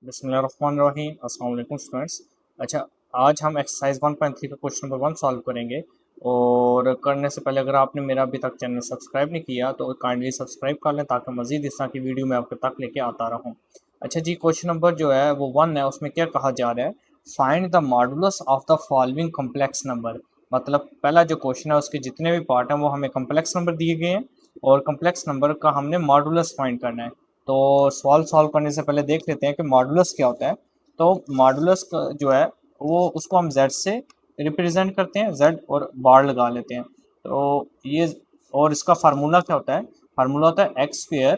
बिस्मिल्लाहिर्रहमानिर्रहीम। अस्सलाम वालेकुम स्टूडेंट्स। अच्छा, आज हम एक्सरसाइज 1.3 का क्वेश्चन नंबर 1 सॉल्व करेंगे। और करने से पहले अगर आपने मेरा अभी तक चैनल सब्सक्राइब नहीं किया तो काइंडली सब्सक्राइब कर लें ताकि मज़ीद इस तरह की वीडियो मैं आपके तक लेके आता रहूँ। अच्छा जी, क्वेश्चन नंबर जो है वो 1 है, उसमें क्या कहा जा रहा है, find the modulus of the following complex number. मतलब पहला जो क्वेश्चन है उसके जितने भी पार्ट हैं वो हमें कम्प्लेक्स नंबर दिए गए हैं और कम्प्लेक्स नंबर का हमने मॉडुलस फाइंड करना है। तो सवाल सॉल्व करने से पहले देख लेते हैं कि मॉडुलस क्या होता है। तो मॉडुलस जो है वो उसको हम z से रिप्रेजेंट करते हैं, z और बार लगा लेते हैं। तो ये और इसका फार्मूला क्या होता है, फार्मूला होता है x square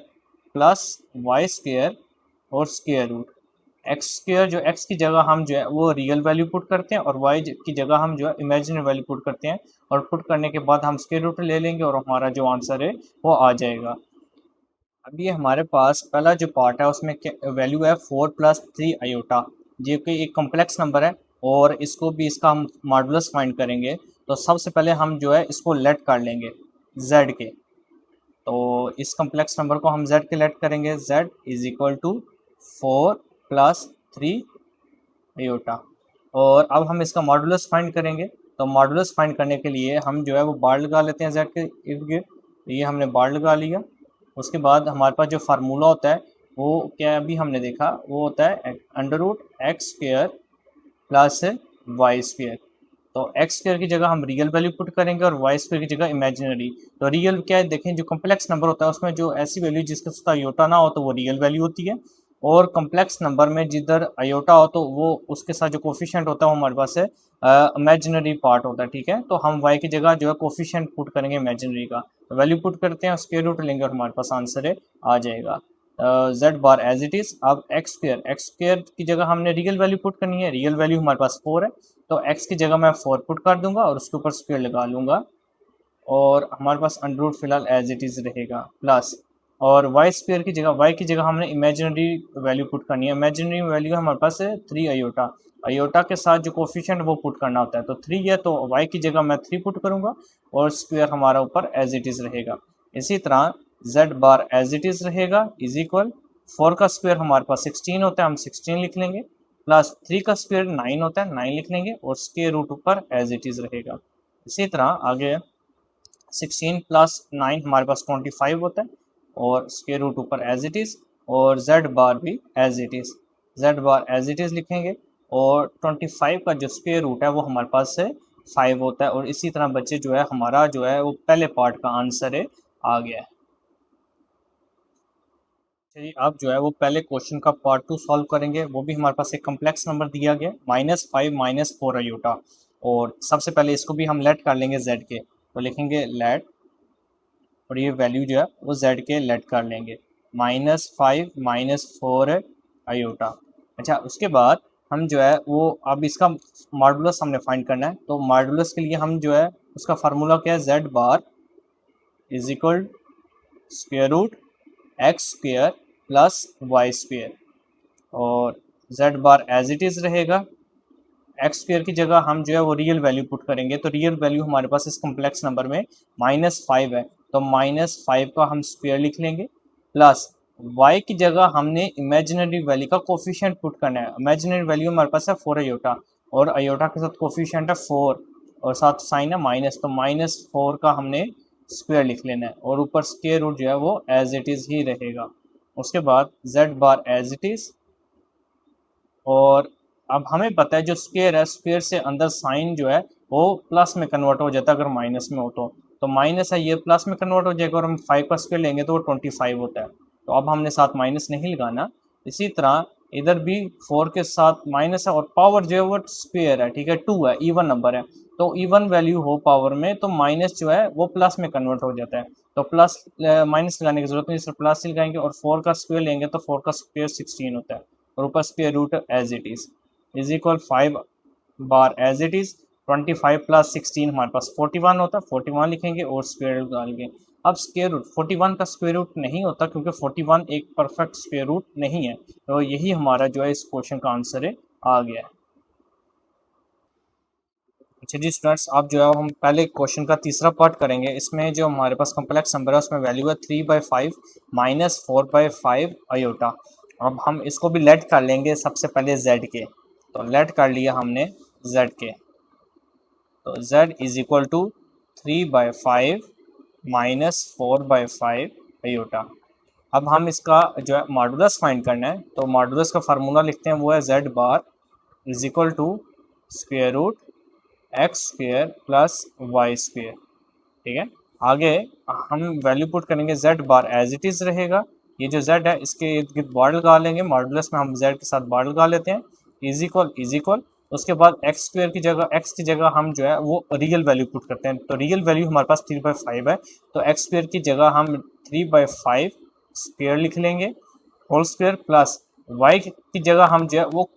plus y square और स्क्वेयर रूट। एक्स स्क्वेयर जो एक्स की जगह हम जो है वो रियल वैल्यू पुट करते हैं और वाई की जगह हम जो है इमेजिनरी वैल्यू पुट करते हैं और पुट करने के बाद हम स्क्वेयर रूट ले लेंगे और हमारा जो आंसर है वो आ जाएगा। अब ये हमारे पास पहला जो पार्ट है उसमें वैल्यू है 4+3 जो कि एक कॉम्प्लेक्स नंबर है और इसको भी इसका हम मॉडुलस फाइंड करेंगे। तो सबसे पहले हम जो है इसको लेट कर लेंगे z के। तो इस कॉम्प्लेक्स नंबर को हम z के लेट करेंगे, z इज इक्वल टू 4+3 और अब हम इसका मॉडुलस फाइंड करेंगे। तो मॉडुलस फाइंड करने के लिए हम जो है वो बार लगा लेते हैं z के इर्द गिर्द। ये हमने बार लगा लिया। उसके बाद हमारे पास जो फार्मूला होता है वो क्या अभी हमने देखा, वो होता है under root x square plus y square. तो एक्स स्क्वेयर की जगह हम रियल वैल्यू पुट करेंगे और वाई स्क्वेयर की जगह इमेजिनरी। तो रियल क्या है, देखें जो कॉम्प्लेक्स नंबर होता है उसमें जो ऐसी वैल्यू जिसके साथ अयोटा ना हो तो वो रियल वैल्यू होती है और कॉम्प्लेक्स नंबर में जिधर अयोटा हो तो वो उसके साथ जो कोफिशिएंट होता है वो हमारे पास है इमेजिनरी पार्ट होता है। ठीक है, तो हम वाई की जगह जो है कोफिशिएंट पुट करेंगे इमेजिनरी का, तो वैल्यू पुट करते हैं, स्क्वायर रूट लेंगे और हमारे पास आंसर है आ जाएगा z bar as it is. अब एक्स स्क्वेयर की जगह हमने रियल वैल्यू पुट करनी है, रियल वैल्यू हमारे पास 4 है तो एक्स की जगह मैं 4 पुट कर दूंगा और उसके ऊपर स्क्वायर लगा लूंगा और हमारे पास अंडर रूट फिलहाल एज इट इज रहेगा प्लस। और वाई स्क्वेयर की जगह वाई की जगह हमने इमेजिनरी वैल्यू पुट करनी है, इमेजिनरी वैल्यू हमारे पास है 3 अयोटा। अयोटा के साथ जो कोफिशिएंट वो पुट करना होता है, तो 3 है तो वाई की जगह मैं 3 पुट करूंगा और स्क्वायर हमारा ऊपर एज इट इज रहेगा। इसी तरह z bar as it is रहेगा इज इक्वल 4 का स्क्वायर हमारे पास 16 होता है, हम 16 लिख लेंगे प्लस 3 का स्क्वायर 9 होता है, 9 लिख लेंगे और स्क्वायर रूट ऊपर एज इट इज रहेगा। इसी तरह आगे 16 प्लस 9 हमारे पास 25 होता है और स्क्वायर रूट ऊपर एज इट इज़ और z बार भी as it is, z bar as it is लिखेंगे और 25 का जो स्क्वायर रूट है वो हमारे पास से 5 होता है। और इसी तरह बच्चे जो है हमारा जो है वो पहले पार्ट का आंसर है आ गया है। चलिए अब जो है वो पहले क्वेश्चन का पार्ट 2 सॉल्व करेंगे। वो भी हमारे पास एक कम्प्लेक्स नंबर दिया गया -5 - 4 अयोटा और सबसे पहले इसको भी हम लेट कर लेंगे z के, तो लिखेंगे लेट और ये वैल्यू जो है वो z के लेट कर लेंगे -5 - 4 अयोटा। अच्छा, उसके बाद हम जो है वो अब इसका मॉडुलस हमने फाइंड करना है। तो मॉडुलस के लिए हम जो है उसका फार्मूला क्या है, z bar is equal square root x square plus y square और z bar as it is रहेगा। एक्स स्क्वेयर की जगह हम जो है वो रियल वैल्यू पुट करेंगे, तो रियल वैल्यू हमारे पास इस कॉम्प्लेक्स नंबर में -5 है तो -5 का हम स्क्वेयर लिख लेंगे प्लस y की जगह हमने इमेजिनरी वैल्यू का कोफिशिएंट पुट करना है। इमेजिनरी वैल्यू हमारे पास है 4 अयोटा और अयोटा के साथ कोफिशिएंट है 4 और साथ साइन है माइनस, तो -4 का हमने स्क्वेयर लिख लेना है और ऊपर स्क्वेयर रूट जो है वो एज इट इज़ ही रहेगा। उसके बाद z bar as it is और अब हमें पता है जो स्क्वायर है स्क्वायर से अंदर साइन जो है वो प्लस में कन्वर्ट हो जाता है अगर माइनस में हो तो माइनस है ये प्लस में कन्वर्ट हो जाएगा और हम 5 का स्क्वायर लेंगे तो वो 25 होता है। तो अब हमने साथ माइनस नहीं लगाना। इसी तरह इधर भी 4 के साथ माइनस है और पावर जो है वो स्क्वायर है, ठीक है, 2 है, इवन नंबर है तो इवन वैल्यू हो पावर में तो माइनस जो है वो प्लस में कन्वर्ट हो जाता है। तो प्लस माइनस लगाने की जरूरत नहीं, सिर्फ प्लस ही लगाएंगे और 4 का स्क्वायर लेंगे तो 4 का स्क्वायर 16 होता है और ऊपर square root as it is equal 5 bar as it is 25 plus 16 हमारे पास 41 होता है, 41 लिखेंगे और स्क्वायर रूट डालेंगे। अब स्क्वायर रूट 41 का स्क्वायर रूट नहीं होता क्योंकि 41 एक परफेक्ट स्क्वायर रूट नहीं है, तो यही हमारा जो है इस क्वेश्चन का आंसर है आ गया है। अच्छा जी स्टूडेंट्स, अब जो है हम पहले क्वेश्चन का तीसरा पार्ट करेंगे। इसमें जो हमारे पास कॉम्प्लेक्स नंबर है उसमें वैल्यू है 3/5 - 4/5 अयोटा अब हम इसको भी लेट कर लेंगे सबसे पहले z के, तो लेट कर लिया हमने z के, तो z is equal to 3/5 minus 4/5 iota. अब हम इसका जो है मॉडुलस फाइंड करना है, तो मॉडुलस का फार्मूला लिखते हैं, वो है z bar is equal to square root x square plus y square. ठीक है, आगे हम वैल्यू पुट करेंगे, z bar as it is रहेगा, ये जो z है इसके इर्द गिर्द बार लगा लेंगे, मॉडुलस में हम z के साथ बार लगा लेते हैं, इज इक्वल उसके बाद एक्स स्क्वायर की जगह, एक्स की जगह हम जो है वो रियल वैल्यू पुट करते हैं, तो रियल वैल्यू हमारे पास 3/5 है, तो एक्स स्क्वायर की जगह हम 3/5 स्क्वायर लिख लेंगे होल स्क्वायर प्लस वाई की जगह हम जो है वो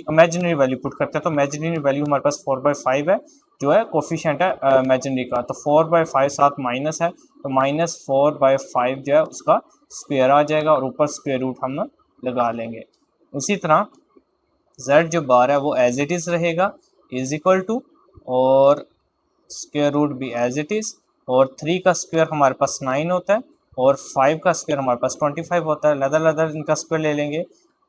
इमेजिनरी वैल्यू पुट करते हैं, तो इमेजिनरी वैल्यू हमारे पास 4/5 है, जो है कोफिशिएंट है इमेजिनरी का, तो 4/5 साथ माइनस है, तो माइनस 4/5 जो है उसका स्क्वायर आ जाएगा और ऊपर स्क्वायर रूट हम लगा लेंगे। उसी तरह z जो बार है वो एज इट इज़ रहेगा, इज इक्वल टू और स्क्वायर रूट भी एज इट इज़, और 3 का स्क्वायर हमारे पास 9 होता है और 5 का स्क्वायर हमारे पास 25 होता है, लदर लदर इनका स्क्वायर ले लेंगे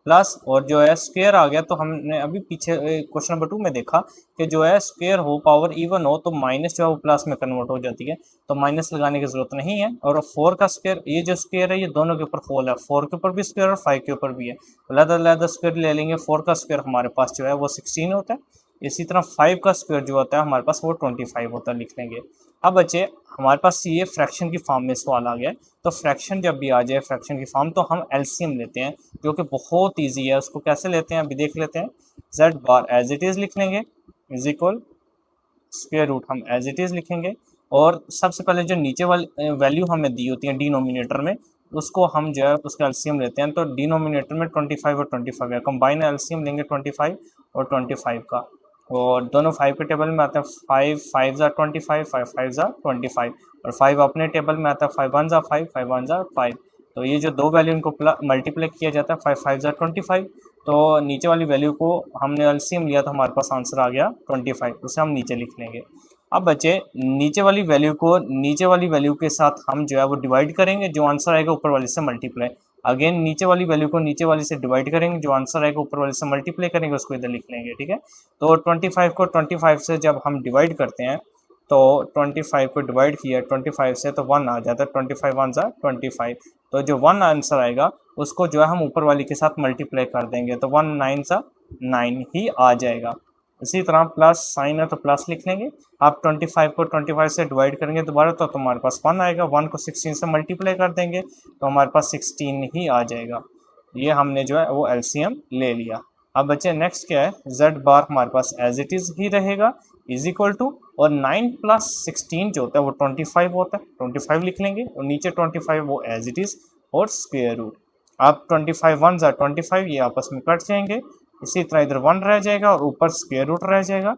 प्लस, और जो है स्क्वायर आ गया, तो हमने अभी पीछे क्वेश्चन नंबर 2 में देखा कि जो है स्क्वायर हो पावर इवन हो तो माइनस जो है वो प्लस में कन्वर्ट हो जाती है, तो माइनस लगाने की जरूरत नहीं है। और 4 का स्क्वायर, ये जो स्क्वायर है ये दोनों के ऊपर होल है, 4 के ऊपर भी स्क्वायर और 5 के ऊपर भी है, तो लदर लदर स्क्वायर ले लेंगे, 4 का स्क्वायर हमारे पास जो है वो 16 होता है, इसी तरह 5 का स्क्वायर जो होता है हमारे पास वो 25 होता है, लिख लेंगे। अब बच्चे हमारे पास ये फ्रैक्शन की फॉर्म में सवाल आ गया है, तो फ्रैक्शन जब भी आ जाए फ्रैक्शन की फॉर्म, तो हम एलसीएम लेते हैं, जो कि बहुत इजी है, उसको कैसे लेते हैं अभी देख लेते हैं। z bar as it is लिख लेंगे इज इक्वल स्क्वायर रूट हम एज इट इज़ लिखेंगे, और सबसे पहले जो नीचे वाली वैल्यू हमें दी होती है डिनोमिनेटर में, उसको हम जो है उसका एलसीएम लेते हैं, तो डिनोमिनेटर में 25 और 25 है, कंबाइन एलसीएम लेंगे 25 और 25 का, और दोनों 5 के टेबल में आता है, 5 5 ज़ा 25, 5 5 ज़ा 25, और 5 अपने टेबल में आता है, 5 1 ज़ा 5, 5 1 ज़ा 5, तो ये जो दो वैल्यू इनको मल्टीप्लाई किया जाता है, 5 5 ज़ा 25, तो नीचे वाली वैल्यू को हमने एलसीएम लिया तो हमारे पास आंसर आ गया 25, उसे हम नीचे लिख लेंगे। अब बच्चे नीचे वाली वैल्यू को नीचे वाली वैल्यू के साथ हम जो है वो डिवाइड करेंगे, जो आंसर आएगा ऊपर वाले से मल्टीप्लाई, अगेन नीचे वाली वैल्यू को नीचे वाली से डिवाइड करेंगे, जो आंसर आएगा ऊपर वाले से मल्टीप्लाई करेंगे, उसको इधर लिख लेंगे। ठीक है, तो 25 को 25 से जब हम डिवाइड करते हैं, तो 25 को डिवाइड किया 25 से तो 1 आ जाता है, 25 1 ज़ा 25, तो जो 1 आंसर आएगा उसको जो है हम ऊपर वाली के साथ मल्टीप्लाई कर देंगे, तो 1 9 सा 9 ही आ जाएगा। इसी तरह प्लस साइन है तो प्लस लिख लेंगे, आप 25 को 25 से डिवाइड करेंगे दोबारा तो हमारे पास 1 आएगा, 1 को 16 से मल्टीप्लाई कर देंगे तो हमारे पास 16 ही आ जाएगा। ये हमने जो है वो एलसीएम ले लिया। अब बच्चे नेक्स्ट क्या है, z बार हमारे पास एज इट इज़ ही रहेगा, इज इक्वल टू, और 9 प्लस 16 जो होता है वो 25 होता है, 25 लिख लेंगे, और नीचे 25 वो एज इट इज़ और स्क्वायर रूट। अब 25 1 ज़ा 25, ये आपस में कट जाएंगे, इसी तरह इधर 1 रह जाएगा और ऊपर स्क्वायर रूट रह जाएगा,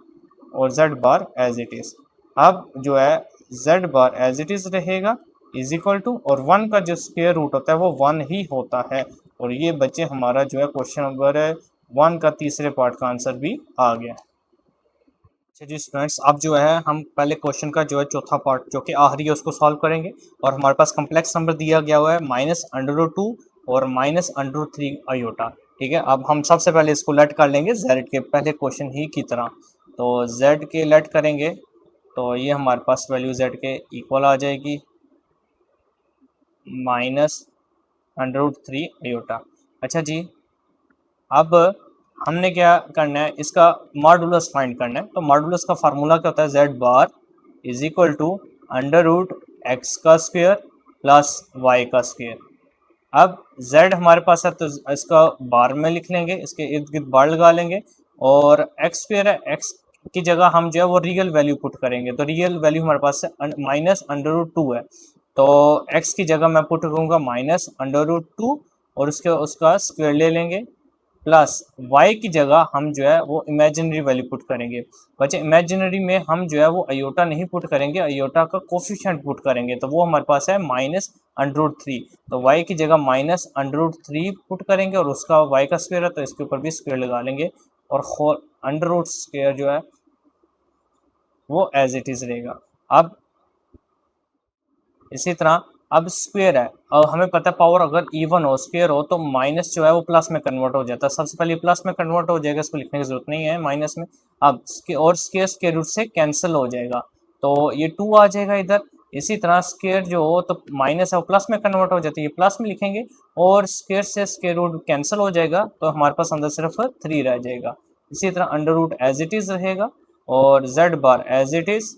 और z bar as it is. अब जो है z bar as it is रहेगा इज इक्वल टू, और 1 का जो स्क्वायर रूट होता है वो 1 ही होता है, और ये बच्चे हमारा जो है क्वेश्चन नंबर 1 का तीसरे पार्ट का आंसर भी आ गया। अच्छा जी स्टूडेंट्स, अब जो है हम पहले क्वेश्चन का जो है चौथा पार्ट जो कि आखिरी है उसको सॉल्व करेंगे, और हमारे पास कम्प्लेक्स नंबर दिया गया हुआ है -√2 और -√3 आयोटा। ठीक है, अब हम सबसे पहले इसको लेट कर लेंगे z के पहले क्वेश्चन ही की तरह, तो z के लेट करेंगे तो ये हमारे पास वैल्यू z के इक्वल आ जाएगी -√3 आयोटा। अच्छा जी, अब हमने क्या करना है, इसका मॉडुलस फाइंड करना है, तो मॉडुलस का फार्मूला क्या होता है, z bar is equal to √x का स्क्वायर प्लस y का स्क्वायर। अब z हमारे पास है तो इसका बार में लिख लेंगे, इसके इर्द गिर्द बार लगा लेंगे, और x स्क्वायर है, x की जगह हम जो है वो रियल वैल्यू पुट करेंगे, तो रियल वैल्यू हमारे पास है -√2 है, तो x की जगह मैं पुट करूँगा -√2 और उसका स्क्वायर ले लेंगे, प्लस y की जगह हम जो है वो इमेजिनरी वैल्यू पुट करेंगे। बच्चे इमेजिनरी में हम जो है वो अयोटा नहीं पुट करेंगे, अयोटा का कोफिशिएंट पुट करेंगे, तो वो हमारे पास है -√3, तो y की जगह -√3 पुट करेंगे, और उसका y का स्क्वायर है तो इसके ऊपर भी स्क्वायर लगा लेंगे, और होल अंडर स्क्वायर जो है वो एज इट इज़ रहेगा। अब इसी तरह अब स्क्वायर है और हमें पता है पावर अगर इवन हो स्क्वायर हो तो माइनस जो है वो प्लस में कन्वर्ट हो जाता है। सबसे पहले प्लस में कन्वर्ट हो जाएगा, इसको लिखने की जरूरत नहीं है माइनस में। अब और स्क्वायर स्क्वायर रूट से कैंसिल हो जाएगा तो ये 2 आ जाएगा इधर। इसी तरह स्क्वायर जो हो तो माइनस है वो प्लस में कन्वर्ट हो जाती है, प्लस में लिखेंगे और स्क्वायर से स्क्वायर रूट कैंसिल हो जाएगा तो हमारे पास अंदर सिर्फ 3 रह जाएगा। इसी तरह under root as it is रहेगा और z bar as it is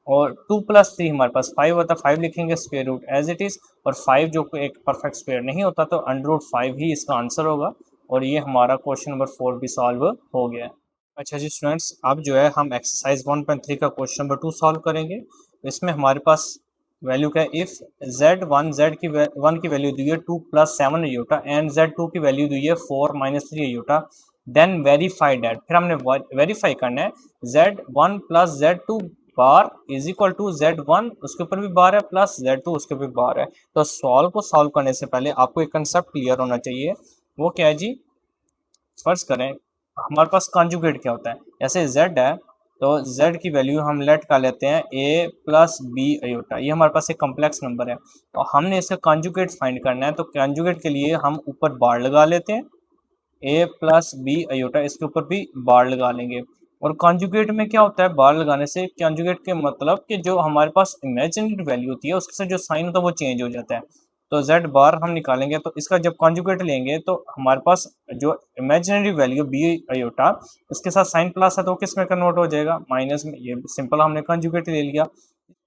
और 2 + 3 हमारे पास 5 होता है, 5 लिखेंगे square root as it is और 5 जो एक परफेक्ट स्क्वायर नहीं होता तो अंडर रूट 5 ही इसका आंसर होगा। और ये हमारा क्वेश्चन नंबर 4 भी सॉल्व हो गया। अच्छा जी स्टूडेंट्स, अब जो है हम एक्सरसाइज 1.3 का क्वेश्चन नंबर 2 सॉल्व करेंगे। इसमें हमारे पास वैल्यू क्या है, इफ z1 की वैल्यू दी है 2 + 7 अयोटा एंड z2 की वैल्यू दी है 4 - 3 अयोटा, देन वेरीफाई दैट। फिर हमने वेरीफाई करना है z1 + z2 bar is equal to z1 उसके ऊपर भी बार है प्लस z2 उसके ऊपर भी बार है। तो सॉल्व को सॉल्व करने से पहले आपको एक कंसेप्ट क्लियर होना चाहिए, वो क्या है जी। फर्ज करें हमारे पास कॉन्जुगेट क्या होता है, जैसे z है तो z की वैल्यू हम लेट कर लेते हैं a + b अयोटा, ये हमारे पास एक कॉम्प्लेक्स नंबर है तो हमने इसका कॉन्जुगेट फाइंड करना है। तो कॉन्जुगेट के लिए हम ऊपर बार लगा लेते हैं a + b अयोटा, इसके ऊपर भी बार लगा लेंगे। और कॉन्जुगेट में क्या होता है, बार लगाने से कॉन्जुगेट के मतलब कि जो हमारे पास इमेजिनरी वैल्यू होती है उसके साथ जो साइन होता है वो चेंज हो जाता है। तो z बार हम निकालेंगे तो इसका जब कॉन्जुगेट लेंगे तो हमारे पास जो इमेजिनरी वैल्यू b अयोटा उसके साथ साइन प्लस है तो किस में कन्वर्ट हो जाएगा, माइनस में। ये सिंपल हमने कॉन्जुगेट ले लिया।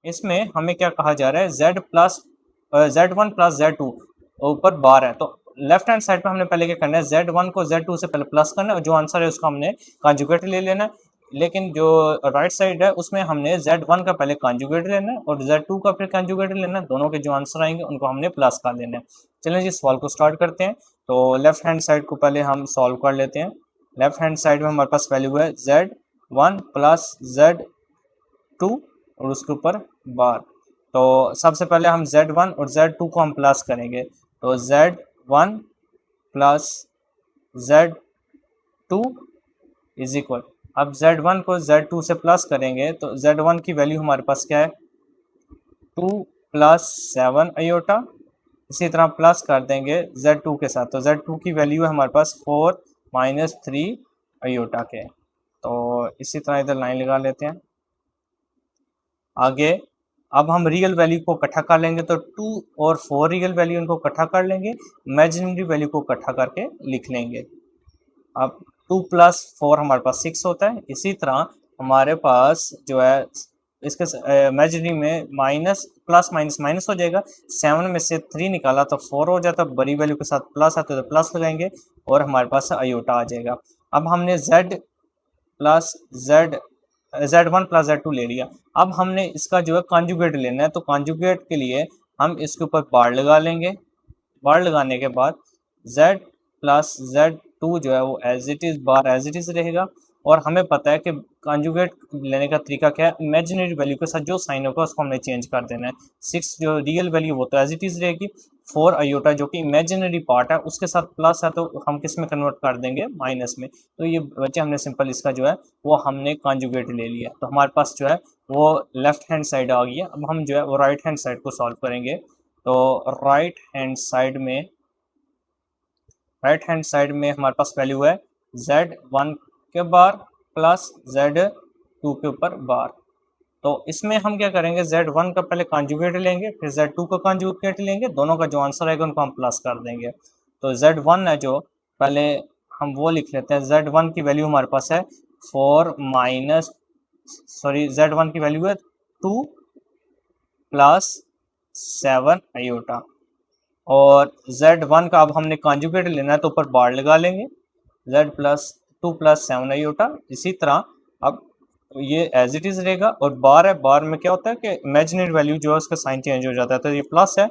इसमें हमें क्या कहा जा रहा है, z1 + z2 ऊपर बार है तो लेफ्ट हैंड साइड पे हमने पहले क्या करना है, z1 को z2 से पहले प्लस करना है और जो आंसर है उसको हमने कॉन्जुगेट ले लेना है। लेकिन जो राइट साइड है उसमें हमने z1 का पहले कॉन्जुगेट लेना है और z2 का फिर कॉन्जुगेट लेना है, दोनों के जो आंसर आएंगे उनको हमने प्लस कर लेना है। चलिए जी सॉल्व को स्टार्ट करते हैं। तो लेफ्ट हैंड साइड को पहले हम सॉल्व कर लेते हैं। लेफ्ट हैंड साइड में हमारे पास वैल्यू है z1 + z2 और उसके ऊपर बार। तो सबसे पहले हम z1 और z2 को हम प्लस करेंगे तो z1 + z2 इज इक्वल, अब z1 को z2 से प्लस करेंगे तो z1 की वैल्यू हमारे पास क्या है 2 + 7 अयोटा, इसी तरह प्लस कर देंगे z2 के साथ तो z2 की वैल्यू है हमारे पास 4 - 3 अयोटा के। तो इसी तरह इधर लाइन लगा लेते हैं आगे। अब हम रियल वैल्यू को इकट्ठा कर लेंगे तो 2 और 4 रियल वैल्यू इनको इकट्ठा कर लेंगे, इमेजिनरी वैल्यू को इकट्ठा करके लिख लेंगे। अब 2 + 4 हमारे पास 6 होता है। इसी तरह हमारे पास जो है इसके इमेजिनरी में माइनस प्लस माइनस माइनस हो जाएगा, 7 में से 3 निकाला तो 4 हो जाता है, बड़ी वैल्यू के साथ प्लस आता है तो प्लस लगाएंगे और हमारे पास अयोटा आ जाएगा। अब हमने z1 + z2 ले लिया। अब हमने इसका जो है कॉन्जुगेट लेना है तो कॉन्जुगेट के लिए हम इसके ऊपर बार लगा लेंगे। बार लगाने के बाद z + z2 जो है वो as it is bar as it is रहेगा। और हमें पता है कि कॉन्जुगेट लेने का तरीका क्या है, इमेजिनरी वैल्यू के साथ जो साइन होगा उसको हमने चेंज कर देना है। 6 जो रियल वैल्यू वो तो एज इट इज रहेगी, 4 अयोटा जो कि इमेजिनरी पार्ट है उसके साथ प्लस है तो हम किस में कन्वर्ट कर देंगे, माइनस में। तो ये बच्चे हमने सिंपल इसका जो है वो हमने कॉन्जुगेट ले लिया तो हमारे पास जो है वो लेफ्ट हैंड साइड आ गई है। अब हम जो है वो राइट हैंड साइड को सॉल्व करेंगे तो राइट हैंड साइड में हमारे पास वैल्यू है z1 के बार प्लस z2 के ऊपर बार। तो इसमें हम क्या करेंगे, z1 का पहले कॉन्जुगेट लेंगे फिर z2 का कॉन्जुगेट लेंगे, दोनों का जो आंसर आएगा उनको हम प्लस कर देंगे। तो z1 है जो पहले हम वो लिख लेते हैं, z1 की वैल्यू हमारे पास है 4 माइनस z1 की वैल्यू है 2 + 7 अयोटा और z1 का अब हमने कॉन्जुगेट लेना है तो ऊपर बार लगा लेंगे z+2 + 7 अयोटा। इसी तरह अब ये एज इट इज रहेगा और बार है, बार में क्या होता है कि इमेजिनरी वैल्यू जो है उसका साइन चेंज हो जाता है तो ये प्लस है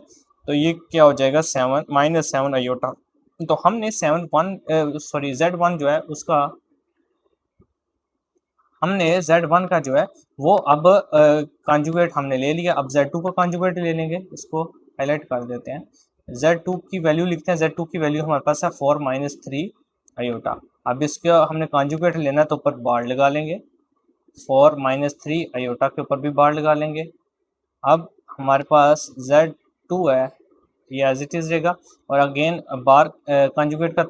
तो ये क्या हो जाएगा 7 - 7 अयोटा। तो हमने z1 जो है उसका हमने z1 का जो है वो अब कॉन्जुगेट हमने ले लिया। अब z2 का कॉन्जुगेट ले लेंगे, इसको हाईलाइट कर देते हैं। z2 की वैल्यू लिखते हैं, z2 की वैल्यू हमारे पास है 4 - 3 अयोटा। अब इसका हमने कॉन्जुगेट लेना है तो ऊपर बार लगा लेंगे, 4 - 3 अयोटा के ऊपर भी बार लगा लेंगे। अब हमारे पास z 2 है, ये एज इट इज़ रहेगा। और अगेन बार कंजुगेट का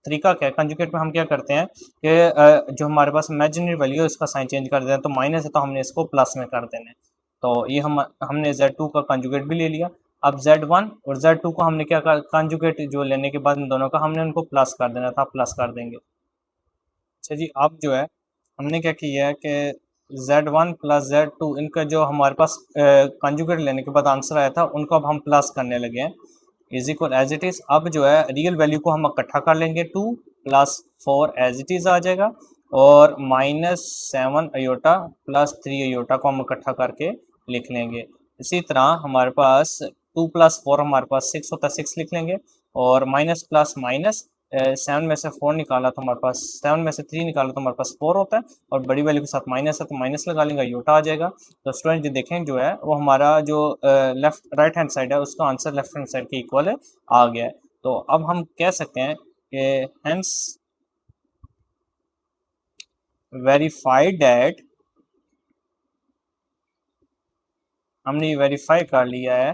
तरीका क्या है, कंजुगेट में हम क्या करते हैं कि जो हमारे पास इमेजिनरी वैल्यू है उसका साइन चेंज कर देते हैं, तो माइनस है तो हमने इसको प्लस में कर देना है। तो ये हमने Z2 का कंजुगेट भी ले लिया। अब Z1 और Z2 को हमने क्या कर, कंजुगेट जो लेने के बाद इन दोनों का हमने उनको प्लस कर देना था, प्लस कर देंगे। अच्छा जी, अब जो है हमने क्या किया है कि Z1 प्लस Z2 इनका जो हमारे पास कंजुगेट लेने के बाद आंसर आया था उनको अब हम प्लस करने लगे हैं, is equal as it is. अब जो है रियल वैल्यू को हम इकट्ठा कर लेंगे, 2 प्लस 4 एज इट इज़ आ जाएगा, और -7 अयोटा प्लस 3 अयोटा को हम इकट्ठा करके लिख लेंगे। इसी तरह हमारे पास 2 प्लस 4 हमारे पास 6 होता है, 6 लिख लेंगे, और माइनस प्लस माइनस 7 में से 4 निकाला तो हमारे पास 7 में से 3 निकाला तो हमारे पास 4 होता है, और बड़ी वैल्यू के साथ माइनस है तो माइनस लगा लेंगे, अयोटा आ जाएगा। तो स्टूडेंट जो देखें जो है वो हमारा जो लेफ्ट राइट हैंड साइड है उसका आंसर लेफ्ट हैंड साइड के इक्वल आ गया है। तो अब हम कह सकते हैं कि हेंस वेरीफाइड दैट, हमने ये वेरीफाई कर लिया है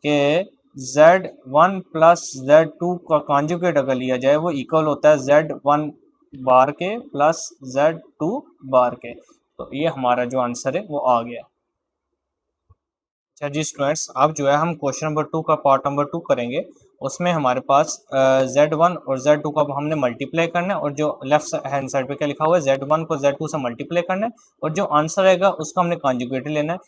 कि Z1 प्लस Z2 का कॉन्जुगेट अगर लिया जाए वो इक्वल होता है Z1 बार के प्लस Z2 बार के। तो ये हमारा जो आंसर है वो आ गया। अच्छा जी स्टूडेंट्स, अब जो है हम क्वेश्चन नंबर 2 का पार्ट नंबर 2 करेंगे। उसमें हमारे पास Z1 और Z2 को अब हमने मल्टीप्लाई करना है, और जो लेफ्ट हैंड साइड पे क्या लिखा हुआ है Z1 को Z2 से मल्टीप्लाई करना है, और जो आंसर आएगा उसका हमने कॉन्जुगेट लेना है,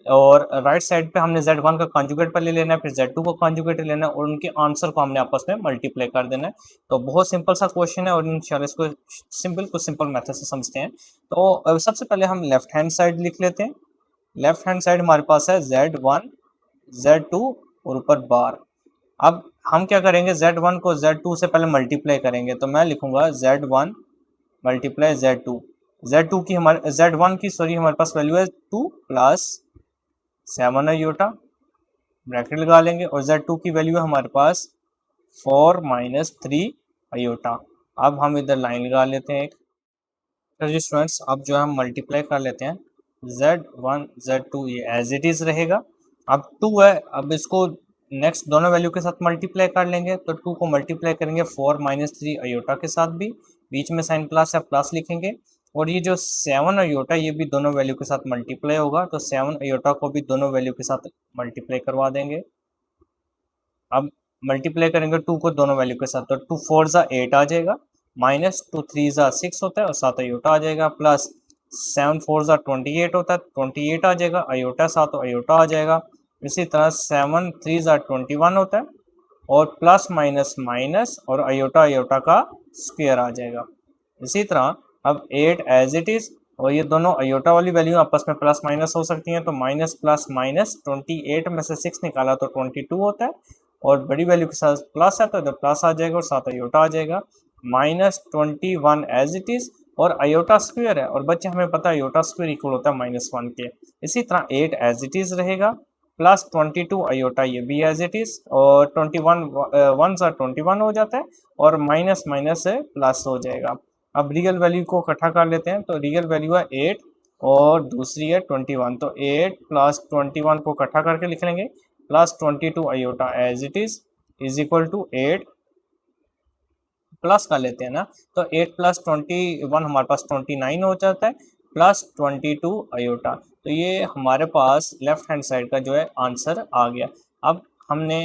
और राइट साइड पे हमने Z1 का कॉन्जुगेट पहले लेना है, फिर Z2 को कॉन्जुगेट लेना है, और उनके आंसर को हमने आपस में मल्टीप्लाई कर देना है। तो बहुत सिंपल सा क्वेश्चन है, और इंशाल्लाह इसको सिंपल मेथड से समझते हैं। तो सबसे पहले हम लेफ्ट हैंड साइड लिख लेते हैं। लेफ्ट हैंड साइड हमारे पास है Z1 Z2 और ऊपर बार। अब हम क्या करेंगे, Z1 को Z2 से पहले मल्टीप्लाई करेंगे, तो मैं लिखूंगा Z1 मल्टीप्लाई Z2। Z2 की हमारे Z1 की सॉरी हमारे पास वैल्यू है 2 प्लस 7 अयोटा, ब्रैकेट लगा लेंगे, और Z2 की वैल्यू है हमारे पास 4 माइनस 3 अयोटा। अब हम इधर लाइन लगा लेते हैं एक। तो जी स्टूडेंट्स, अब जो है हम मल्टीप्लाई कर लेते हैं, Z1 Z2 ये एज इट इज़ रहेगा। अब 2 है, अब इसको नेक्स्ट दोनों वैल्यू के साथ मल्टीप्लाई कर लेंगे, तो 2 को मल्टीप्लाई करेंगे 4 माइनस 3 अयोटा के साथ भी, बीच में साइन प्लस है प्लस लिखेंगे, और ये जो 7 अयोटा ये भी दोनों वैल्यू के साथ मल्टीप्लाई होगा, तो 7 अयोटा को भी दोनों वैल्यू के साथ मल्टीप्लाई करवा देंगे। अब मल्टीप्लाई करेंगे 2 को दोनों वैल्यू के साथ, तो 2 4 ज़ा 8 आ जाएगा, माइनस 2 3 ज़ा 6 होता है, और 7 अयोटा आ जाएगा, प्लस 7 4 ज़ा 28 होता है, 28 आ जाएगा, अयोटा 7 तो अयोटा आ जाएगा। इसी तरह 7 3 ज़ा 21 होता है, और प्लस माइनस माइनस और अयोटा अयोटा का स्क्वायर आ जाएगा। इसी तरह अब 8 एज इट इज़, और ये दोनों अयोटा वाली वैल्यू आपस में प्लस माइनस हो सकती हैं, तो माइनस प्लस माइनस 28 में से 6 निकाला तो 22 होता है, और बड़ी वैल्यू के साथ प्लस है तो इधर प्लस आ जाएगा और 7 अयोटा आ जाएगा, -21 एज इट इज़, और अयोटा स्क्वायर है, और बच्चे हमें पता है अयोटा स्क्वायर इक्वल होता है -1 के। इसी तरह 8 एज इट इज़ रहेगा, प्लस 22 अयोटा ये भी एज इट इज़, और 21 1 सा 21 हो जाता है, और माइनस माइनस से प्लस हो जाएगा। अब रियल वैल्यू को इकट्ठा कर लेते हैं, तो रियल वैल्यू है 8 और दूसरी है 21, तो 8 प्लस 21 को इकट्ठा करके लिख लेंगे, plus 22 iota as it is equal to 8 plus कर लेते हैं ना, तो 8 प्लस 21 हमारे पास 29 हो जाता है, प्लस 22 अयोटा। तो ये हमारे पास लेफ्ट हैंड साइड का जो है आंसर आ गया। अब हमने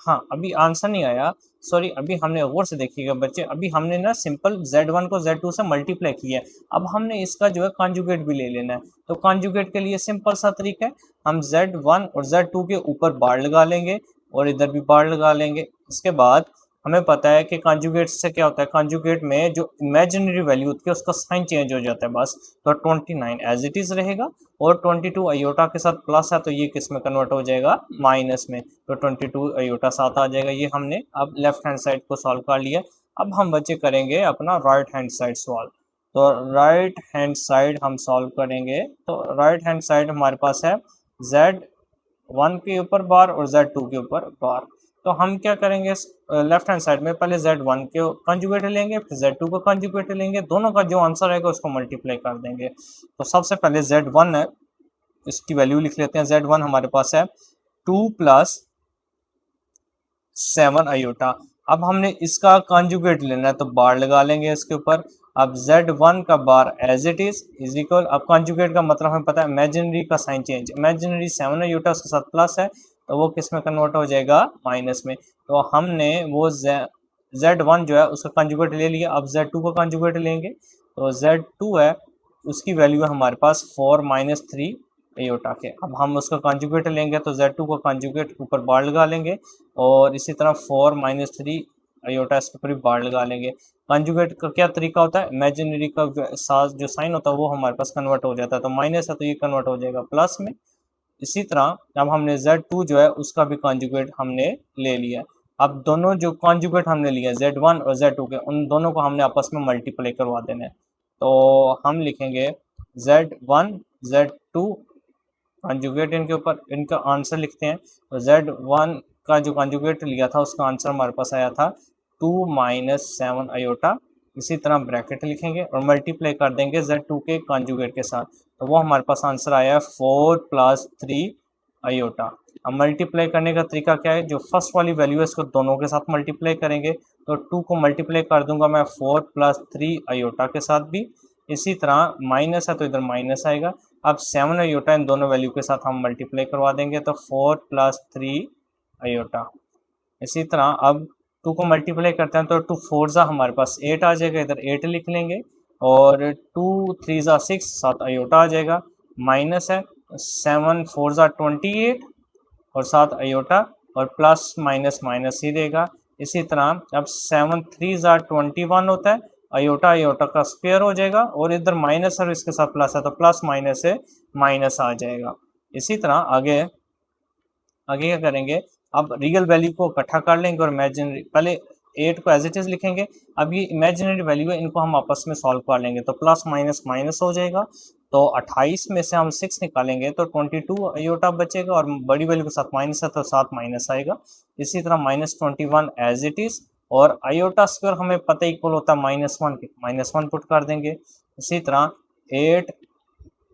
हाँ अभी आंसर नहीं आया, सॉरी, अभी हमने गौर से देखिएगा बच्चे, अभी हमने ना सिंपल Z1 को Z2 से मल्टीप्लाई किया है, अब हमने इसका जो है कॉन्जुगेट भी ले लेना है। तो कॉन्जुगेट के लिए सिंपल सा तरीका है, हम Z1 और Z2 के ऊपर बार लगा लेंगे, और इधर भी बार लगा लेंगे। इसके बाद हमें पता है कि कॉन्जुगेट से क्या होता है, कॉन्जुगेट में जो इमेजिनरी वैल्यू होती है उसका साइन चेंज हो जाता है बस। तो 29 एज इट इज रहेगा, और 22 अयोटा के साथ प्लस है तो ये किस में कन्वर्ट हो जाएगा, माइनस में, तो 22 अयोटा 7 आ जाएगा। ये हमने अब लेफ्ट हैंड साइड को सॉल्व कर लिया। अब हम बच्चे करेंगे अपना राइट हैंड साइड सॉल्व। तो राइट हैंड साइड हम सॉल्व करेंगे, तो राइट हैंड साइड हमारे पास है Z1 के ऊपर बार और Z2 के ऊपर बार। तो हम क्या करेंगे, लेफ्ट हैंड साइड में पहले Z1 के कंजुगेट लेंगे, फिर Z2 को कंजुगेट लेंगे, दोनों का जो आंसर आएगा उसको मल्टीप्लाई कर देंगे। तो सबसे पहले Z1 है, इसकी वैल्यू लिख लेते हैं। Z1 हमारे पास है 2+7 आयोटा। अब हमने इसका कॉन्जुगेट लेना है तो बार लगा लेंगे इसके ऊपर। अब Z1 का बार एज इट इज इक्वल, अब कॉन्जुगेट का मतलब हमें पता है इमेजिनरी का साइन चेंज, इमेजिनरी 7 आयोटा उसके साथ प्लस है तो वो किस में कन्वर्ट हो जाएगा, माइनस में। तो हमने वो Z1 जो है उसका कॉन्जुगेट ले लिया। अब Z2 का कॉन्जुगेट लेंगे तो Z2 है उसकी वैल्यू है हमारे पास 4-3 आयोटा के। अब हम उसका कॉन्जुगेट लेंगे तो Z2 का कॉन्जुगेट ऊपर बार लगा लेंगे और इसी तरह 4-3 आयोटा इसके ऊपर बार लगा लेंगे। कॉन्जुगेट का क्या तरीका होता है, इमेजिनरी का साथ जो साइन होता है वो हमारे पास कन्वर्ट हो जाता है, तो माइनस है तो ये कन्वर्ट हो जाएगा प्लस में। इसी तरह अब हमने Z2 जो है उसका भी कॉन्जुगेट हमने ले लिया। अब दोनों जो कॉन्जुगेट हमने लिया Z1 और Z2 के, उन दोनों को हमने आपस में मल्टीप्लाई करवा देना है। तो हम लिखेंगे Z1 Z2 कॉन्जुगेट, इनके ऊपर इनका आंसर लिखते हैं। तो Z1 का जो कॉन्जुगेट लिया था उसका आंसर हमारे पास आया था 2-7 आयोटा। इसी तरह ब्रैकेट लिखेंगे और मल्टीप्लाई कर देंगे Z2 के कॉन्जुगेट के साथ, तो वो हमारे पास आंसर आया 4+3 आयोटा। अब मल्टीप्लाई करने का तरीका क्या है, जो फर्स्ट वाली वैल्यू है इसको दोनों के साथ मल्टीप्लाई करेंगे। तो 2 को मल्टीप्लाई कर दूंगा मैं 4+3 आयोटा के साथ भी। इसी तरह माइनस है तो इधर माइनस आएगा। अब 7 आयोटा इन दोनों वैल्यू के साथ हम मल्टीप्लाई करवा देंगे तो 4+3 आयोटा। इसी तरह अब 2 को मल्टीप्लाई करते हैं तो 2 4 ज़ा हमारे पास 8 आ जाएगा, इधर 8 लिख लेंगे और 2 3 ज़ा 6 7 आयोटा आ जाएगा। माइनस है 7 4 ज़ा 28 और 7 आयोटा और प्लस माइनस माइनस ही रहेगा। इसी तरह अब 7 3 ज़ा 21 होता है, आयोटा आयोटा का स्क्वायर हो जाएगा और इधर माइनस और इसके साथ प्लस है तो प्लस माइनस से माइनस आ जाएगा। इसी तरह आगे आगे क्या करेंगे, अब रियल वैल्यू को इकट्ठा कर लेंगे और इमेजिनरी, पहले 8 को एज इट इज लिखेंगे। अब ये इमेजिनरी वैल्यू है इनको हम आपस में सॉल्व कर लेंगे तो प्लस माइनस माइनस हो जाएगा। तो 28 में से हम 6 निकालेंगे तो 22 आयोटा बचेगा और बड़ी वैल्यू के साथ माइनस है तो 7 माइनस आएगा। इसी तरह -21 एज इट इज और आयोटा स्क्वायर हमें पता इक्वल होता है -1 के, -1 पुट कर देंगे। इसी तरह 8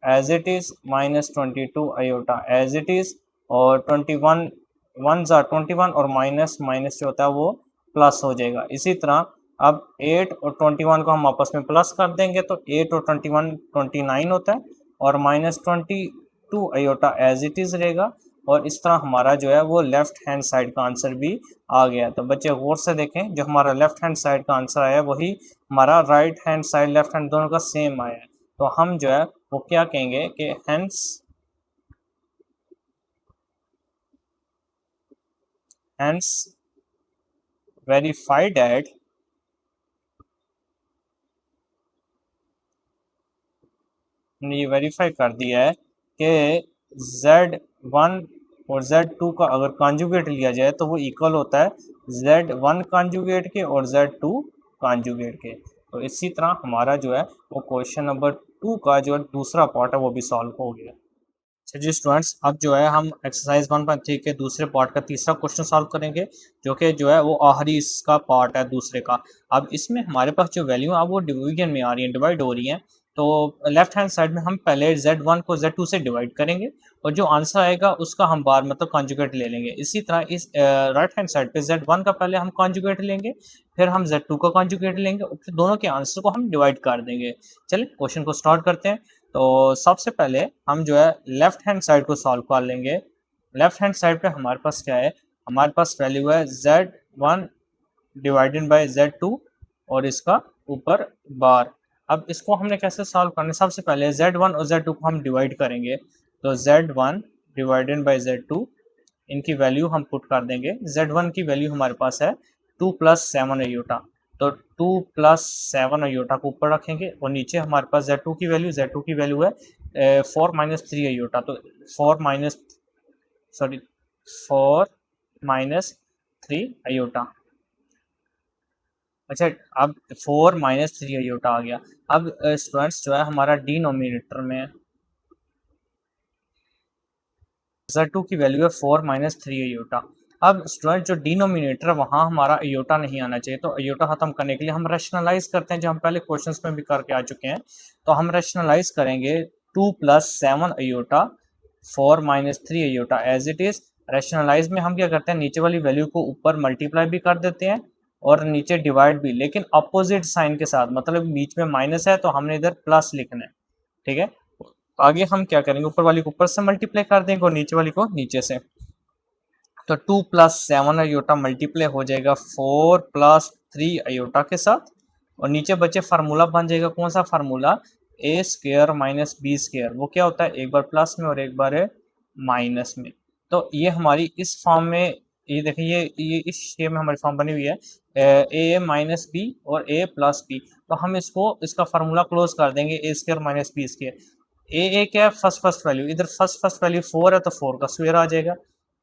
as it is -22 iota as it is और 21 1 ज़ा 21 और माइनस माइनस जो होता है वो प्लस हो जाएगा। इसी तरह अब 8 और 21 को हम आपस में प्लस कर देंगे तो 8 और 21 29 होता है और -22 आयोटा एज इट इज रहेगा। और इस तरह हमारा जो है वो लेफ्ट हैंड साइड का आंसर भी आ गया। तो बच्चे गौर से देखें, जो हमारा लेफ्ट हैंड साइड का आंसर आया वही हमारा right hand side left hand दोनों का सेम आया है। तो हम जो है वो क्या कहेंगे कि hence verified that ये वेरीफाई कर दिया है कि Z1 और Z2 का अगर कॉन्जुगेट लिया जाए तो वो इक्वल होता है Z1 कॉन्जुगेट के और Z2 कॉन्जुगेट के। तो इसी तरह हमारा जो है वो क्वेश्चन नंबर 2 का जो दूसरा पार्ट है वो भी सॉल्व हो गया। अच्छा जी स्टूडेंट्स, अब जो है हम एक्सरसाइज 1.3 के दूसरे पार्ट का तीसरा क्वेश्चन सॉल्व करेंगे, जो कि जो है वो आखिरी इसका पार्ट है दूसरे का। अब इसमें हमारे पास जो वैल्यू है वो डिवीजन में आ रही है, डिवाइड हो रही है। तो लेफ्ट हैंड साइड में हम पहले Z1 को Z2 से डिवाइड करेंगे और जो आंसर आएगा उसका हम बार मतलब कॉन्जुगेट ले लेंगे। इसी तरह इस राइट हैंड साइड पे Z1 का पहले हम कॉन्जुगेट लेंगे, फिर हम Z2 का कॉन्जुगेट लेंगे और फिर दोनों के आंसर को हम डिवाइड कर देंगे। चलिए क्वेश्चन को स्टार्ट करते हैं। तो सबसे पहले हम जो है लेफ्ट हैंड साइड को सॉल्व कर लेंगे। लेफ्ट हैंड साइड पे हमारे पास क्या है, हमारे पास वैल्यू है Z1 डिवाइडेड बाय Z2 और इसका ऊपर बार। अब इसको हमने कैसे सॉल्व करना है, सबसे पहले Z1 और Z2 को हम डिवाइड करेंगे। तो Z1 डिवाइडेड बाय Z2 इनकी वैल्यू हम पुट कर देंगे। Z1 की वैल्यू हमारे पास है 2+7 आयोटा, तो 2+7 आयोटा को ऊपर रखेंगे और नीचे हमारे पास Z2 की वैल्यू है 4-3 आयोटा, तो 4-3 आयोटा। अच्छा, अब 4-3 आयोटा आ गया। अब स्टूडेंट्स जो है हमारा डिनोमिनेटर में Z2 की वैल्यू है 4-3 आयोटा। अब स्टूडेंट जो डिनोमिनेटर है वहाँ हमारा आयोटा नहीं आना चाहिए, तो आयोटा खत्म करने के लिए हम रैशनलाइज करते हैं, जो हम पहले क्वेश्चंस में भी करके आ चुके हैं। तो हम रैशनलाइज करेंगे 2+7 iota 4 minus 3 iota as it is. Rationalise में हम क्या करते हैं, नीचे वाली वैल्यू को ऊपर मल्टीप्लाई भी कर देते हैं और नीचे डिवाइड भी, लेकिन अपोजिट साइन के साथ, मतलब बीच में माइनस है तो हमने इधर प्लस लिखना है, ठीक है। आगे हम क्या करेंगे, ऊपर वाली को ऊपर से मल्टीप्लाई कर देंगे और नीचे वाली को नीचे से। तो 2 प्लस 7 अयोटा मल्टीप्लाई हो जाएगा 4 प्लस 3 अयोटा के साथ, और नीचे बचे फार्मूला बन जाएगा, कौन सा फार्मूला, ए स्क्वायर माइनस बी स्क्वायर। वो क्या होता है, एक बार प्लस में और एक बार माइनस में। तो ये हमारी इस फॉर्म में, ये देखिए ये इस शेप में हमारी फॉर्म बनी हुई है, ए माइनस बी और ए प्लस बी। तो हम इसको, इसका फार्मूला क्लोज कर देंगे, ए स्क्वायर माइनस बी स्क्वायर। ए क्या है, फर्स्ट वैल्यू, इधर फर्स्ट वैल्यू 4 है तो 4 का स्क्वायर आ जाएगा,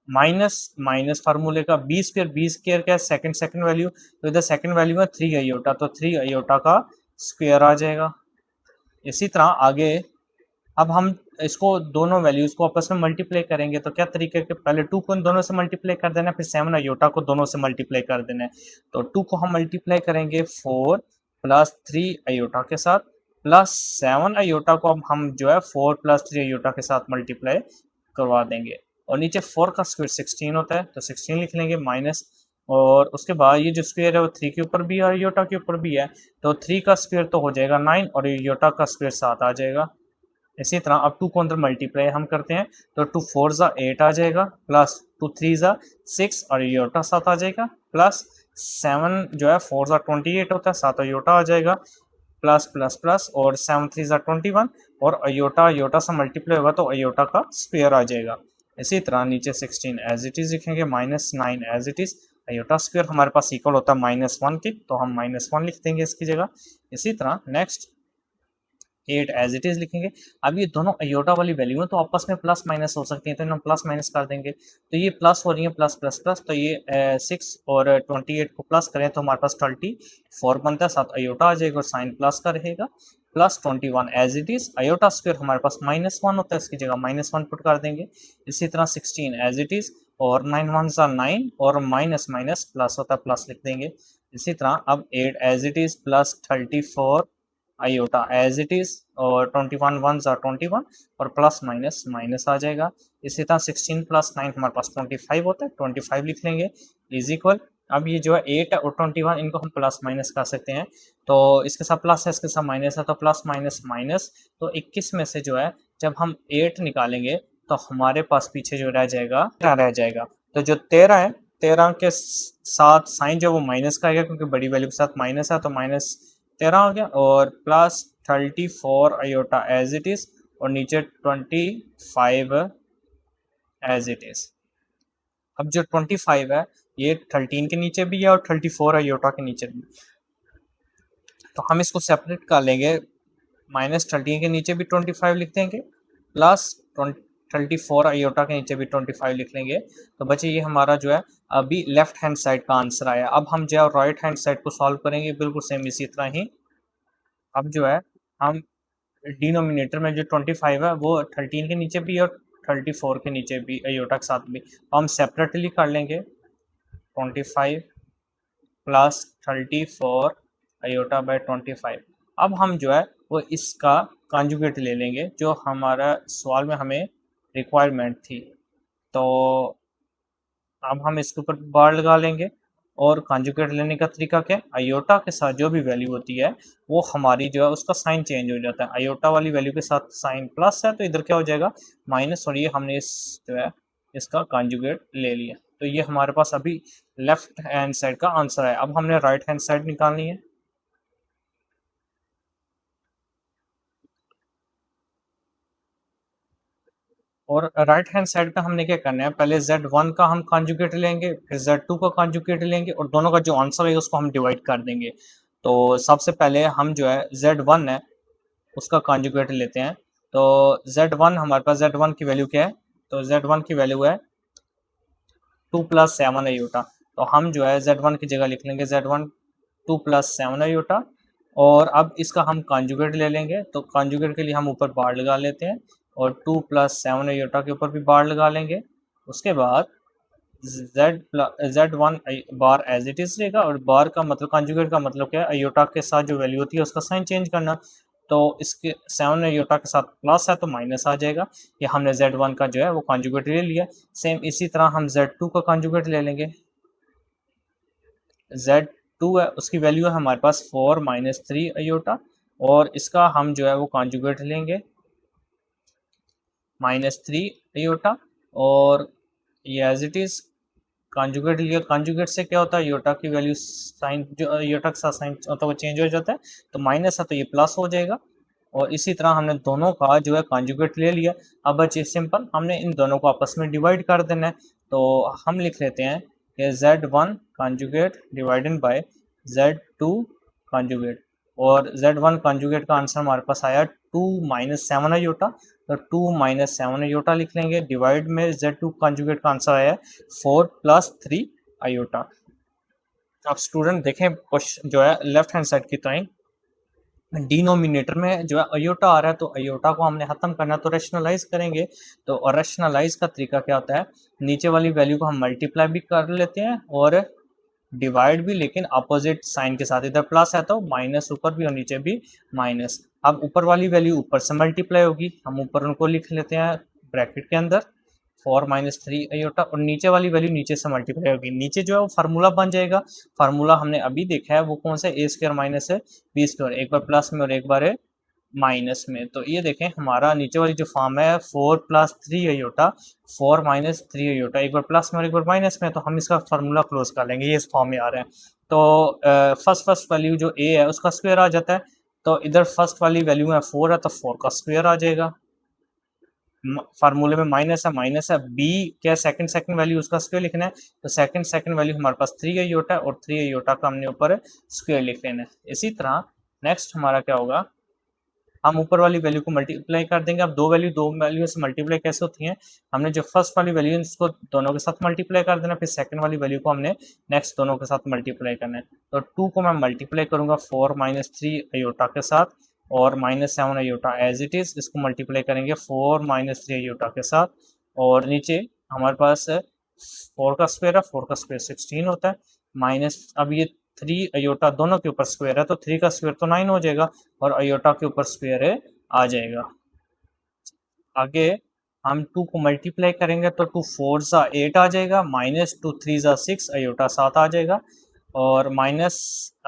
माइनस माइनस फार्मूले का बी स्क्वायर क्या है, सेकंड वैल्यू, तो इधर सेकंड वैल्यू है 3 अयोटा, तो 3 अयोटा का स्क्वायर आ जाएगा। इसी तरह आगे अब हम इसको दोनों वैल्यूज को आपस में मल्टीप्लाई करेंगे, तो क्या तरीके के, पहले 2 को इन दोनों से मल्टीप्लाई कर देना, फिर 7 अयोटा को दोनों से मल्टीप्लाई कर देना है। तो 2 को हम मल्टीप्लाई करेंगे 4 प्लस 3 अयोटा के साथ, प्लस 7 अयोटा को अब हम जो है 4 प्लस 3 अयोटा के साथ मल्टीप्लाई करवा देंगे। और नीचे 4 का स्क्वायर 16 होता है, तो 16 लिख लेंगे माइनस, और उसके बाद ये जो स्क्वायर है वो 3 के ऊपर भी है और अयोटा के ऊपर भी है, तो 3 का स्क्वायर तो हो जाएगा 9 और अयोटा का स्क्वायर 7 आ जाएगा। इसी तरह अब 2 को अंदर मल्टीप्लाई हम करते हैं, तो 2 4 ज़ा 8 आ जाएगा, प्लस 2 3 ज़ा 6 और अयोटा 7 आ जाएगा, प्लस 7 जो है 4 ज़ा 28 होता है, 7 अयोटा आ जाएगा, प्लस प्लस प्लस, और 7 3 ज़ा 21, और अयोटा से मल्टीप्लाई होगा तो अयोटा का स्क्वायर आ जाएगा। इसी तरह नीचे 16 एज इट इज लिखेंगे, minus 9 as it is, iota square हमारे पास इक्वल होता है -1 की, तो हम -1 लिख देंगे इसकी जगह। इसी तरह नेक्स्ट 8 एज इट इज लिखेंगे। अब ये दोनों अयोटा वाली वैल्यू है तो आपस में प्लस माइनस हो सकती है, तो इन्हें प्लस माइनस कर देंगे, तो ये प्लस हो रही है, प्लस प्लस प्लस, तो ये 6 और 28 को प्लस करें तो हमारे पास 24 बनता है, साथ अयोटा आ जाएगा और साइन प्लस का रहेगा, plus 21 as it is, iota square हमारे पास -1 होता है, इसकी जगह -1 पुट कर देंगे। इसी तरह 16 एज इट इज, और 9 1 9, और माइनस माइनस प्लस होता है, प्लस लिख देंगे। इसी तरह अब 8 as it is, plus 34 iota as it is, और 21 1 21, और प्लस माइनस माइनस आ जाएगा। इसी तरह 16 प्लस 9 हमारे पास 25 होता है, 25 लिख लेंगे, इज इक्वल। अब ये जो है 8 और 21 इनको हम प्लस माइनस कर सकते हैं, तो इसके साथ प्लस है, इसके साथ माइनस है, तो प्लस माइनस माइनस, तो 21 में से जो है जब हम 8 निकालेंगे तो हमारे पास पीछे जो रह जाएगा 13 रह जाएगा। तो जो 13 है, 13 के साथ साइन जो वो माइनस का आएगा, क्योंकि बड़ी वैल्यू के साथ माइनस है, तो -13 हो गया, और plus 34 iota as it is, और नीचे 25 एज इट इज। अब जो 25 है ये 13 के नीचे भी है और 34 अयोटा के नीचे भी, तो हम इसको सेपरेट कर लेंगे, -13 के नीचे भी 25 लिख देंगे, प्लस 34 अयोटा के नीचे भी 25 लिख लेंगे, तो बचे ये हमारा जो है अभी लेफ्ट हैंड साइड का आंसर आया। अब हम जो है राइट हैंड साइड को सॉल्व करेंगे बिल्कुल सेम इसी तरह ही। अब जो है हम डिनोमिनेटर में जो 25 है वो 13 के नीचे भी और 34 के नीचे भी अयोटा के साथ भी, तो हम सेपरेटली कर लेंगे, 25 प्लस 34 अयोटा बाय 25। अब हम जो है वो इसका कॉन्जुगेट ले लेंगे जो हमारा सवाल में हमें रिक्वायरमेंट थी, तो अब हम इसके ऊपर बार लगा लेंगे, और कॉन्जुगेट लेने का तरीका क्या है, अयोटा के साथ जो भी वैल्यू होती है वो हमारी जो है उसका साइन चेंज हो जाता है। अयोटा वाली वैल्यू के साथ साइन प्लस है तो इधर क्या हो जाएगा माइनस, और ये हमने इस जो है इसका कॉन्जुगेट ले लिया, तो ये हमारे पास अभी लेफ्ट हैंड साइड का आंसर है। अब हमने राइट हैंड साइड निकालनी है, और राइट हैंड साइड पे हमने क्या करना है, पहले Z1 का हम कॉन्जुगेट लेंगे, फिर Z2 का कॉन्जुगेट लेंगे, और दोनों का जो आंसर है उसको हम डिवाइड कर देंगे। तो सबसे पहले हम जो है Z1 है उसका कॉन्जुगेट लेते हैं, तो Z1 हमारे पास Z1 की वैल्यू क्या है, तो Z1 की वैल्यू है 2 प्लस 7 अयोटा, तो हम जो है Z1 की जगह लिख लेंगे Z1 2 प्लस 7 अयोटा, और अब इसका हम कॉन्जुगेट ले लेंगे, तो कॉन्जुगेट के लिए हम ऊपर बार लगा लेते हैं, और 2 प्लस 7 अयोटा के ऊपर भी बार लगा लेंगे। उसके बाद Z1 bar as it is रहेगा, और बार का मतलब कॉन्जुगेट का मतलब क्या है, अयोटा के साथ जो वैल्यू होती है उसका साइन चेंज करना, तो इसके 7 आयोटा के साथ प्लस है तो माइनस आ जाएगा। ये हमने Z1 का जो है वो कॉन्जुगेट ले लिया। सेम इसी तरह हम Z2 का कॉन्जुगेट ले लेंगे। Z2 है उसकी वैल्यू है हमारे पास 4 माइनस 3 आयोटा, और इसका हम जो है वो कॉन्जुगेट लेंगे -3 आयोटा, और ये एज इट इज कॉन्जुगेट लिया। कॉन्जुगेट से क्या होता है, आयोटा की वैल्यू साइन जो आयोटा के साथ साइन होता है वो चेंज हो जाता है, तो माइनस है तो ये प्लस हो जाएगा। और इसी तरह हमने दोनों का जो है कॉन्जुगेट ले लिया। अब बचे सिंपल, हमने इन दोनों को आपस में डिवाइड कर देना है। तो हम लिख लेते हैं कि Z1 conjugate divided by Z2 conjugate, और Z1 कॉन्जुगेट का आंसर हमारे पास आया 2 माइनस 7 आयोटा, तो 2 माइनस 7 आयोटा लिख लेंगे। डिवाइड में Z2 कॉन्जुगेट का आंसर आया 4 प्लस 3 आयोटा। अब स्टूडेंट देखें क्वेश्चन जो है लेफ्ट हैंड साइड की तरफ, डिनोमिनेटर में जो है अयोटा आ रहा है, तो अयोटा को हमने खत्म करना है तो रैशनलाइज करेंगे। तो रैशनलाइज का तरीका क्या होता है, नीचे वाली वैल्यू को हम मल्टीप्लाई भी कर लेते हैं और डिवाइड भी, लेकिन अपोजिट साइन के साथ। इधर प्लस है तो माइनस ऊपर भी और नीचे भी माइनस। अब ऊपर वाली वैल्यू ऊपर से मल्टीप्लाई होगी, हम ऊपर उनको लिख लेते हैं ब्रैकेट के अंदर 4 माइनस 3 आयोटा, और नीचे वाली वैल्यू नीचे से मल्टीप्लाई होगी। नीचे जो है वो फार्मूला बन जाएगा। फार्मूला हमने अभी देखा है वो कौन सा, ए स्क्वायर माइनस है बी स्क्वायर, एक बार प्लस में और एक बार है माइनस में। तो ये देखें हमारा नीचे वाली जो फॉर्म है 4 प्लस 3 आयोटा, 4 माइनस 3 आयोटा, एक बार प्लस में और एक बार माइनस में, तो हम इसका फार्मूला क्लोज कर लेंगे। ये इस फॉर्म में आ रहा है। तो फर्स्ट वैल्यू जो ए है उसका स्क्वायर आ जाता है, तो इधर फर्स्ट वाली वैल्यू है 4 है तो 4 का स्क्वायर आ जाएगा। फार्मूले में माइनस है, बी क्या सेकंड वैल्यू उसका स्क्वायर लिखना है, तो सेकंड वैल्यू हमारे पास 3 आयोटा है, और 3 आयोटा का हमने ऊपर स्क्वायर लिख लेना है। इसी तरह नेक्स्ट हमारा क्या होगा, हम ऊपर वाली वैल्यू को मल्टीप्लाई कर देंगे। अब दो वैल्यू से मल्टीप्लाई कैसे होती हैं, हमने जो फर्स्ट वाली वैल्यू है उसको दोनों के साथ मल्टीप्लाई कर देना, फिर सेकंड वाली वैल्यू को हमने नेक्स्ट दोनों के साथ मल्टीप्लाई करना है। तो 2 को मैं मल्टीप्लाई करूंगा 4 माइनस 3 आयोटा के साथ, और -7 आयोटा एज इट इज, इसको मल्टीप्लाई करेंगे 4 माइनस 3 आयोटा के साथ, और नीचे हमारे पास 4 का स्क्वायर है, 4 का स्क्वायर 16 होता है, माइनस अब ये 3 अयोटा दोनों के ऊपर स्क्वायर है तो 3 का स्क्वायर तो 9 हो जाएगा, और अयोटा के ऊपर स्क्वायर है आ जाएगा। आगे हम 2 को मल्टीप्लाई करेंगे तो 2 4 ज़ा 8 आ जाएगा, -2 3 ज़ा 6 अयोटा 7 आ जाएगा, और माइनस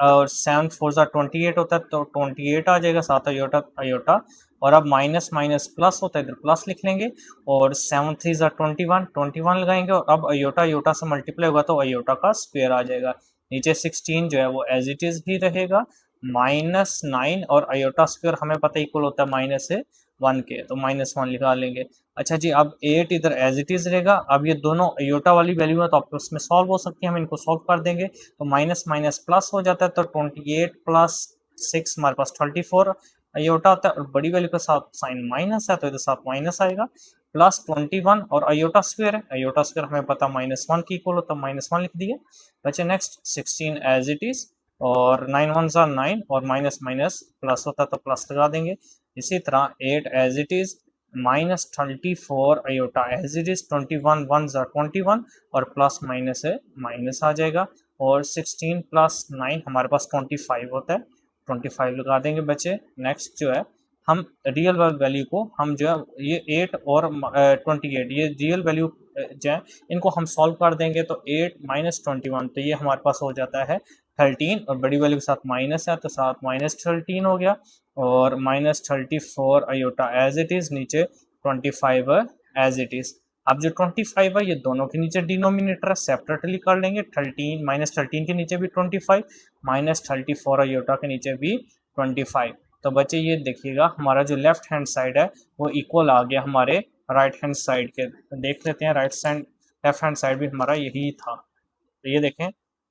और 7 4 ज़ा 28 होता है तो 28 आ जाएगा, 7 अयोटा अयोटा, और अब माइनस माइनस प्लस होता है इधर प्लस लिख लेंगे, और 7 3 ज़ा 21 लगाएंगे, और अब अयोटा अयोटा से मल्टीप्लाई होगा तो अयोटा का स्क्वायर आ जाएगा। नीचे 16 जो है वो एज इट इज ही रहेगा, -9 और अयोटा स्क्वायर हमें पता इक्वल होता है -1 के, तो -1 निकाल लेंगे। अच्छा जी, अब 8 इधर एज इट इज रहेगा। अब ये दोनों अयोटा वाली वैल्यू है तो आपस में सॉल्व हो सकती है, हम इनको सॉल्व कर देंगे, तो माइनस माइनस प्लस हो जाता है, तो 28 प्लस 6 हमारे पास 34 अयोटा होता है, और बड़ी वैल्यू के साथ साइन माइनस है तो इधर साथ माइनस आएगा, प्लस 21 और अयोटा स्क्वायर है, अयोटा स्क्वायर हमें पता -1 की इक्वल होता है, -1 लिख दिए। बचे नेक्स्ट 16 एज इट इज, और 9 1 ज़ा 9, और माइनस माइनस प्लस होता है तो प्लस लगा देंगे। इसी तरह 8 as it is, -34 iota as it is, 21 1 ज़ा 21, और प्लस माइनस है माइनस आ जाएगा, और 16 प्लस 9 हमारे पास 25 होता है, 25 लगा देंगे बच्चे। नेक्स्ट जो है हम रियल वैल्यू को हम जो है ये 8 और 28 ये रियल वैल्यू जो है इनको हम सॉल्व कर देंगे, तो 8 माइनस 21 तो ये हमारे पास हो जाता है 13, और बड़ी वैल्यू के साथ माइनस है तो साथ -13 हो गया, और -34 अयोटा एज इट इज, नीचे 25 एज इट इज। अब जो 25 है ये दोनों के नीचे डिनोमिनेटर है, सेपरेटली कर लेंगे। 13 -13 के नीचे भी 25, -34 अयोटा के नीचे भी 25। तो बच्चे ये देखिएगा हमारा जो लेफ्ट हैंड साइड है वो इक्वल आ गया हमारे राइट हैंड साइड के। देख लेते हैं right side left hand side भी हमारा यही था। तो ये देखें,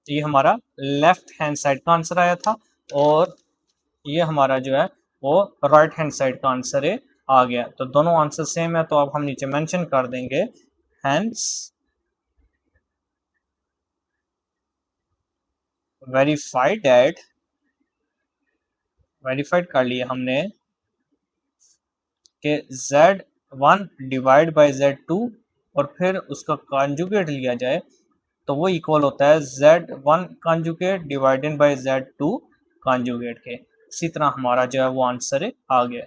ये हमारा लेफ्ट हैंड साइड का आंसर आया था, और ये हमारा जो है वो राइट हैंड साइड का आंसर है आ गया। तो दोनों आंसर सेम है, तो अब हम नीचे मेंशन कर देंगे हैंस वेरीफाइड एट, वेरीफाइड कर लिया हमने कि Z1 डिवाइड बाय Z2 और फिर उसका कॉन्जुगेट लिया जाए तो वो इक्वल होता है Z1 conjugate divided by Z2 conjugate के। इसी तरह हमारा जो है वो आंसर आ गया।